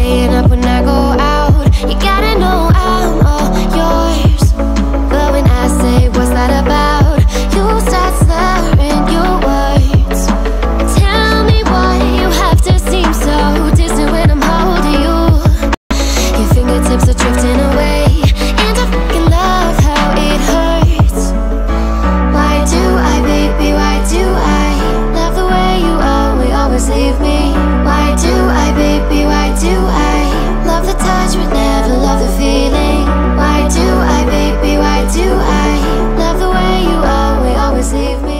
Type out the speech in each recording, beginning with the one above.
staying up when I go out. You gotta know I'm all yours. But when I say what's that about, you start slurring your words. Tell me why you have to seem so distant when I'm holding you. Your fingertips are drifting away, and I fucking love how it hurts. Why do I, baby, why do I love the way you always leave me? Why do I, baby, why do I love the touch but never love the feeling? Why do I, baby, why do I love the way you always leave me?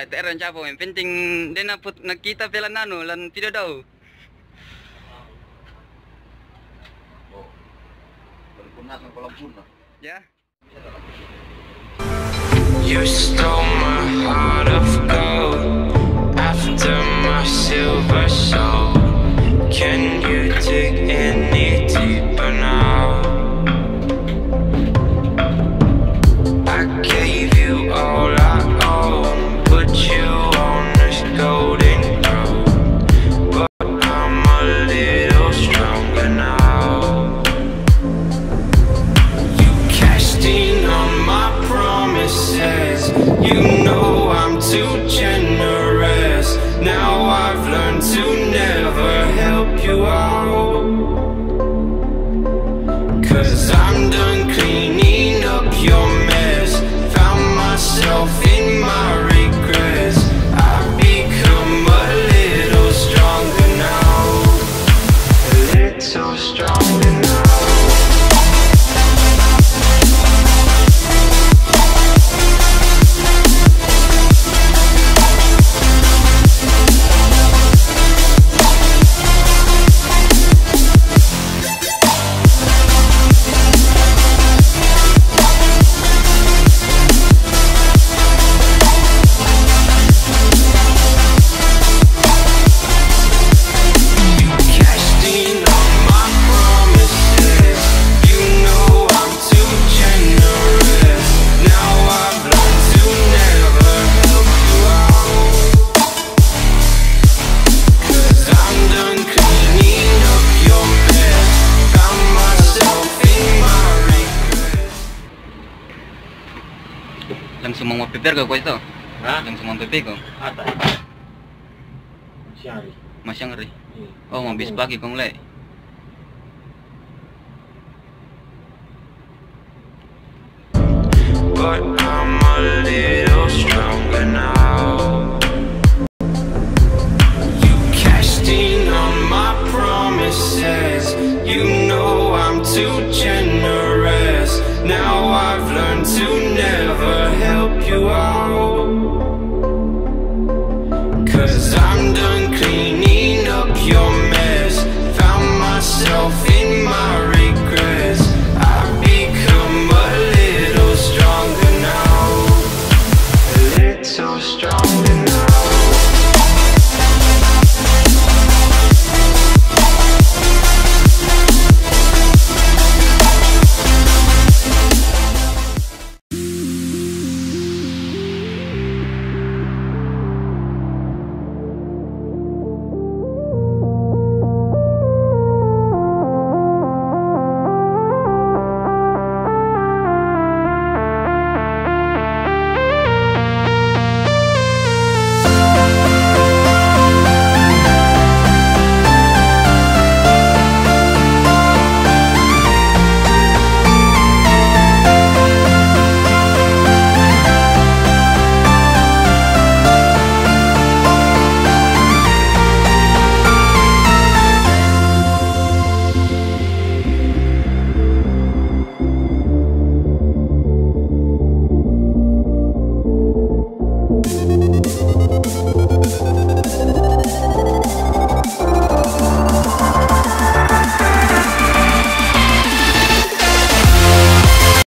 LTR ang chapo. Yang penting dia nakita pela nano lan video daw. Ya. You stole my heart of gold after my silver soul. Can you dig any deeper now? I gave you all I own, put you on this golden road, but I'm a little stronger now. You cashed in on my promises, you know I'm too generous. Now I've learned to never help you out, 'cause I'm done cleaning up your mess. Found myself in my regrets. I've become a little stronger now, a little stronger now. Langsung mau prepare kau itu? Hah? Langsung mau prepare kau? Ada. Siang hari. Masyang hari. Iya. Oh, mau bis pagi kau mulai. But I'm a little stronger now. You cashed in on my promises, you know I'm too generous. Now I've learned to never